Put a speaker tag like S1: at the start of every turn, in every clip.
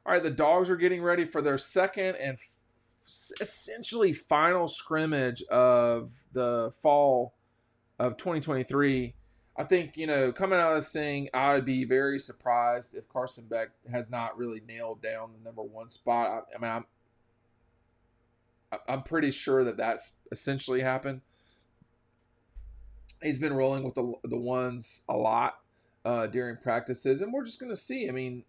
S1: All right, the Dogs are getting ready for their second and essentially final scrimmage of the fall of 2023. I think, coming out of this thing, I would be very surprised if Carson Beck has not really nailed down the number one spot. I mean, I'm pretty sure that that's essentially happened. He's been rolling with the ones a lot during practices, and we're just going to see. I mean,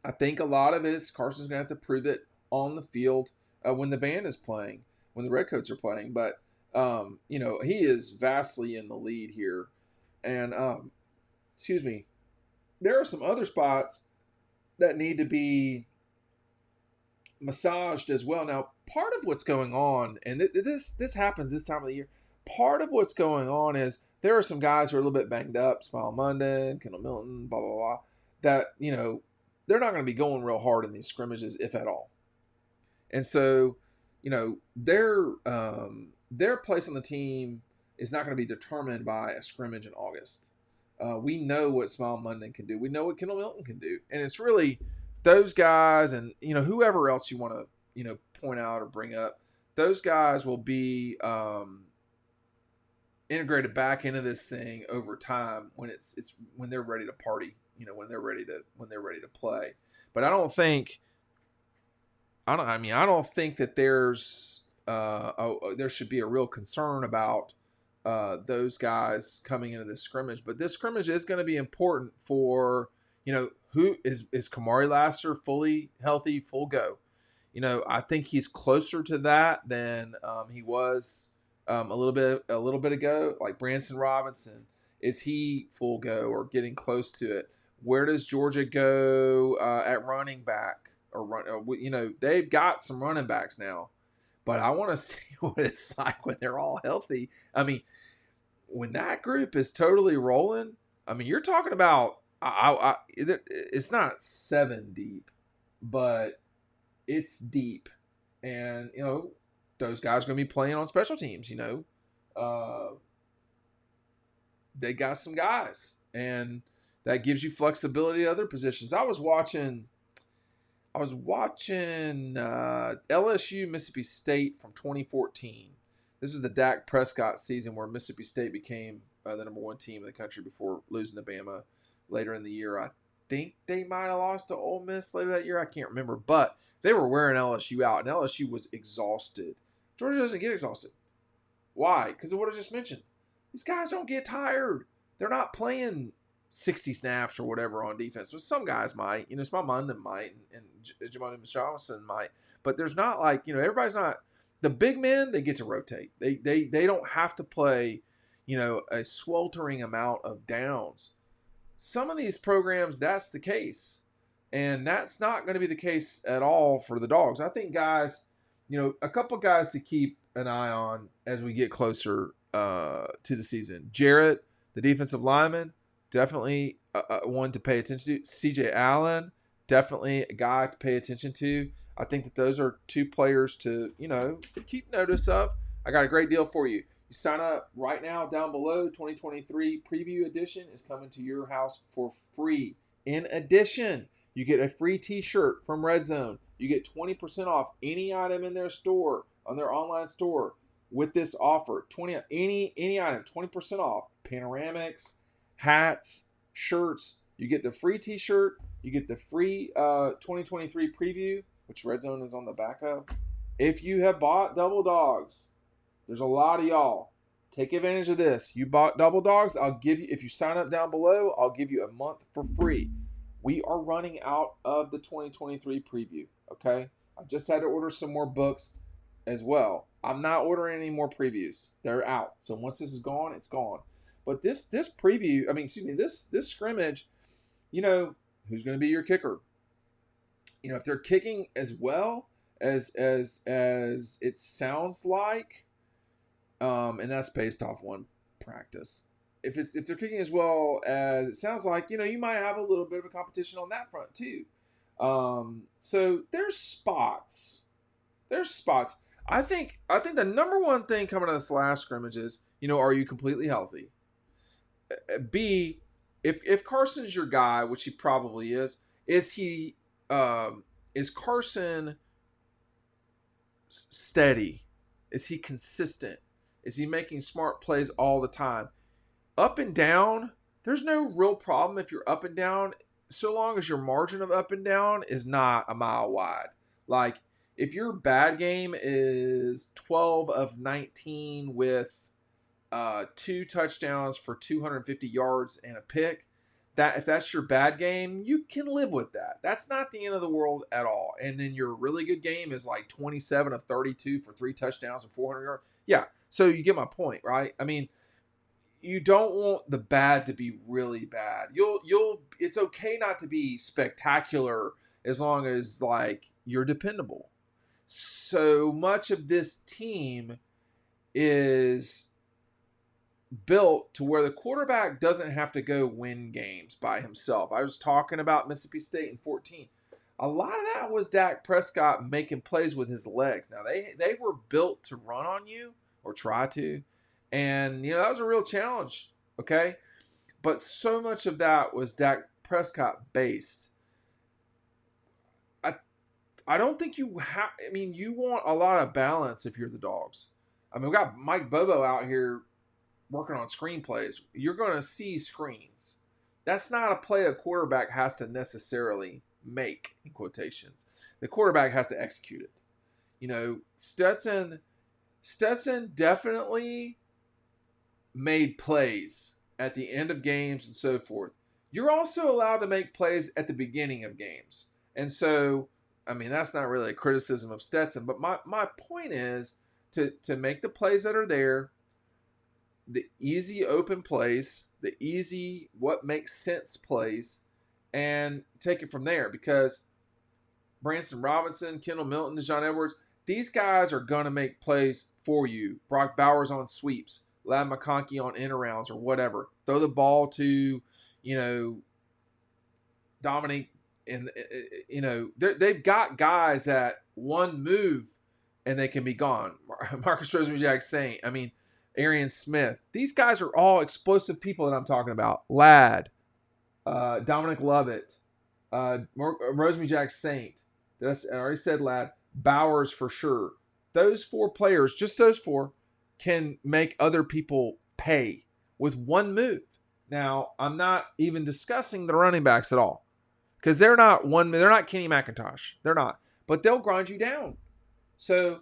S1: I think a lot of it is Carson's going to have to prove it on the field when the band is playing, when the Redcoats are playing. But he is vastly in the lead here, and excuse me, there are some other spots that need to be massaged as well. Now, part of what's going on, and this happens this time of the year, part of what's going on is there are some guys who are a little bit banged up, Smile Monday, Kendall Milton, blah, blah, blah, that, they're not going to be going real hard in these scrimmages, if at all. And so, their place on the team is not going to be determined by a scrimmage in August. We know what Smile Monday can do. We know what Kendall Milton can do. And it's really those guys and, whoever else you want to, point out or bring up, those guys will be integrated back into this thing over time when when they're ready to party, when they're ready to play. But I don't think that there should be a real concern about those guys coming into this scrimmage. But this scrimmage is going to be important for, who is Kamari Lassiter fully healthy, full go. I think he's closer to that than he was a little bit ago. Like Branson Robinson, is he full go or getting close to it? Where does Georgia go at running back? They've got some running backs now, but I want to see what it's like when they're all healthy. I mean, when that group is totally rolling, I mean, you're talking about it's not 7 deep, but it's deep, and those guys are going to be playing on special teams. They got some guys, and that gives you flexibility at other positions. I was watching LSU Mississippi State from 2014. This is the Dak Prescott season where Mississippi State became the number one team in the country before losing to Bama later in the year. I think they might have lost to Ole Miss later that year. I can't remember, but they were wearing LSU out, and LSU was exhausted. Georgia doesn't get exhausted. Why? Because of what I just mentioned. These guys don't get tired. They're not playing 60 snaps or whatever on defense. Well, some guys might. Small Monday might, and Jamoni Johnson might. But there's not like, everybody's not. The big men, they get to rotate. They don't have to play, a sweltering amount of downs. Some of these programs, that's the case. And that's not going to be the case at all for the Dogs. I think guys, a couple guys to keep an eye on as we get closer to the season. Jarrett, the defensive lineman, definitely one to pay attention to. CJ Allen, definitely a guy to pay attention to. I think that those are two players to, keep notice of. I got a great deal for you. You sign up right now down below. 2023 Preview Edition is coming to your house for free. In addition, you get a free t-shirt from Red Zone. You get 20% off any item in their store, on their online store with this offer. Any item, 20% off. Panoramics, hats, shirts. You get the free t-shirt. You get the free 2023 preview, which Red Zone is on the back of. If you have bought Double Dogs, there's a lot of y'all. Take advantage of this. You bought Double Dogs, I'll give you, if you sign up down below, I'll give you a month for free. We are running out of the 2023 preview, okay? I just had to order some more books as well. I'm not ordering any more previews. They're out. So once this is gone, it's gone. But this preview, this scrimmage, who's going to be your kicker? If they're kicking as well as it sounds like, and that's based off one practice. If they're kicking as well as it sounds like, you might have a little bit of a competition on that front too. So there's spots. I think the number one thing coming out of this last scrimmage is, are you completely healthy? B, if Carson's your guy, which he probably is, Is he is Carson steady? Is he consistent? Is he making smart plays all the time? Up and down, there's no real problem if you're up and down, so long as your margin of up and down is not a mile wide. Like, if your bad game is 12 of 19 with 2 touchdowns for 250 yards and a pick, that if that's your bad game, you can live with that. That's not the end of the world at all. And then your really good game is like 27 of 32 for 3 touchdowns and 400 yards. Yeah, so you get my point, right? I mean, you don't want the bad to be really bad. It's okay not to be spectacular as long as like you're dependable. So much of this team is built to where the quarterback doesn't have to go win games by himself. I was talking about Mississippi State in 14. A lot of that was Dak Prescott making plays with his legs. Now they were built to run on you or try to. And, that was a real challenge, okay? But so much of that was Dak Prescott based. I don't think you have, you want a lot of balance if you're the Dogs. We got Mike Bobo out here working on screenplays. You're going to see screens. That's not a play a quarterback has to necessarily make, in quotations. The quarterback has to execute it. Stetson definitely made plays at the end of games and so forth. You're also allowed to make plays at the beginning of games. And so, that's not really a criticism of Stetson, but my point is to make the plays that are there, the easy open plays, the easy what makes sense plays, and take it from there. Because Branson Robinson, Kendall Milton, Deshaun Edwards, these guys are going to make plays for you. Brock Bowers on sweeps. Lad McConkey on in-arounds or whatever. Throw the ball to, Dominic. And, they've got guys that one move and they can be gone. Marcus Rosemary-Jacksaint. Arian Smith. These guys are all explosive people that I'm talking about. Ladd. Dominic Lovett. Rosemary-Jacksaint. I already said Ladd. Bowers for sure. Those 4 players, just those 4, can make other people pay with one move. Now, I'm not even discussing the running backs at all, because they're not Kenny McIntosh. They're not, but they'll grind you down. So,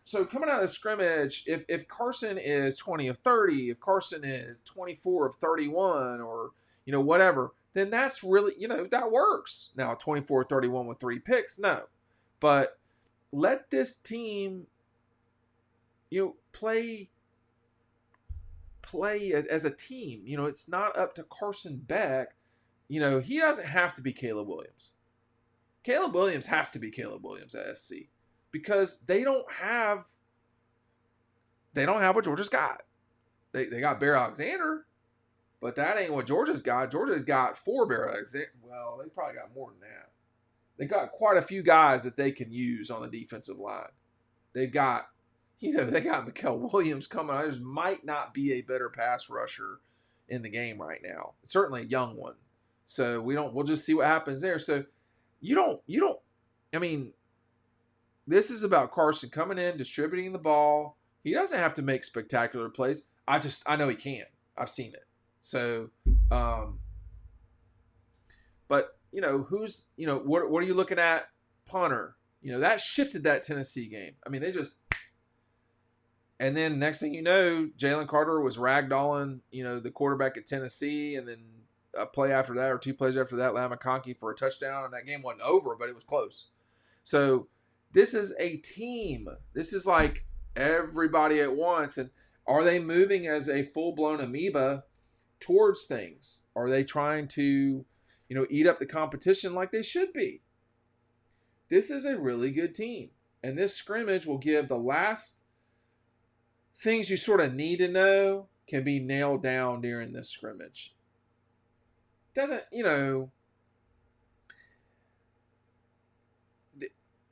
S1: so coming out of the scrimmage, if Carson is 20 of 30, if Carson is 24 of 31, or whatever, then that's really that works. Now 24 of 31 with 3 picks, no, but let this team play as a team. It's not up to Carson Beck. He doesn't have to be Caleb Williams. Caleb Williams has to be Caleb Williams at SC, because they don't have what Georgia's got. They got Bear Alexander, but that ain't what Georgia's got. Georgia's got 4 Bear Alexander. Well, they probably got more than that. They got quite a few guys that they can use on the defensive line. They've got they got Mikael Williams coming. There might not be a better pass rusher in the game right now. Certainly a young one. So we'll just see what happens there. So this is about Carson coming in, distributing the ball. He doesn't have to make spectacular plays. I know he can. I've seen it. So, but who's, what are you looking at? Punter. That shifted that Tennessee game. And then next thing you know, Jalen Carter was ragdolling, the quarterback at Tennessee, and then a play after that or 2 plays after that, Lad McConkey for a touchdown, and that game wasn't over, but it was close. So this is a team. This is like everybody at once. And are they moving as a full-blown amoeba towards things? Are they trying to, eat up the competition like they should be? This is a really good team. And this scrimmage will give the last things you sort of need to know can be nailed down during this scrimmage.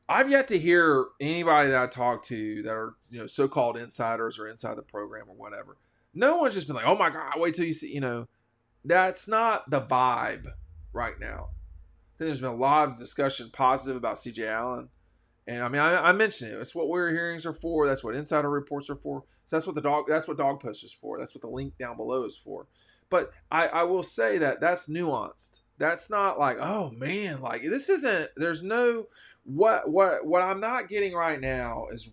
S1: I've yet to hear anybody that I talk to that are, so-called insiders or inside the program or whatever. No one's just been like, oh my God, wait till you see, that's not the vibe right now. think there's been a lot of discussion positive about C.J. Allen. And I mean, I mentioned it. That's what we're hearings are for. That's what insider reports are for. So that's what dog post is for. That's what the link down below is for. But I will say that that's nuanced. That's not like, oh man, like this isn't. There's no what I'm not getting right now is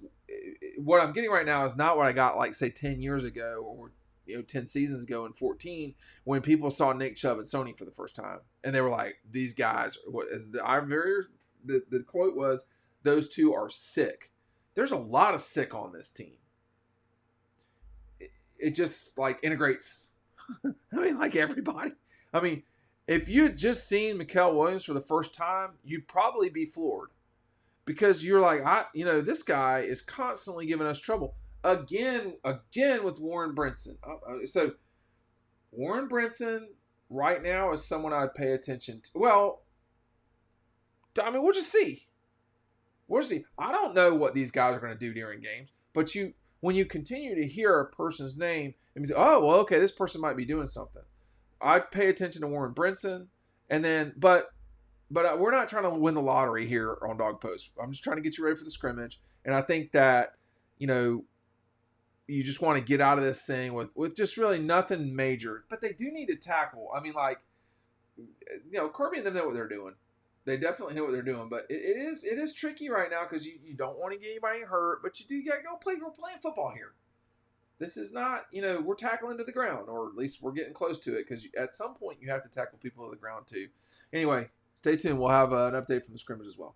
S1: what I'm getting right now is not what I got like say 10 years ago or 10 seasons ago in 14 when people saw Nick Chubb and Sony for the first time and they were like, these guys. The quote was, those two are sick. There's a lot of sick on this team. It just like integrates. I mean, like everybody. I mean, if you had just seen Mikael Williams for the first time, you'd probably be floored because you're like, this guy is constantly giving us trouble. Again with Warren Brinson. So Warren Brinson right now is someone I'd pay attention to. Well, I mean, we'll just see. We'll see. I don't know what these guys are going to do during games, but when you continue to hear a person's name and you say, oh, well, okay, this person might be doing something. I'd pay attention to Warren Brinson, and then, but we're not trying to win the lottery here on Dog Post. I'm just trying to get you ready for the scrimmage, and I think that, you just want to get out of this thing with just really nothing major, but they do need to tackle. I mean, like, Kirby and them know what they're doing. They definitely know what they're doing, but it is tricky right now because you don't want to get anybody hurt, but you do got to go play. We're playing football here. This is not, we're tackling to the ground, or at least we're getting close to it because at some point you have to tackle people to the ground too. Anyway, stay tuned. We'll have an update from the scrimmage as well.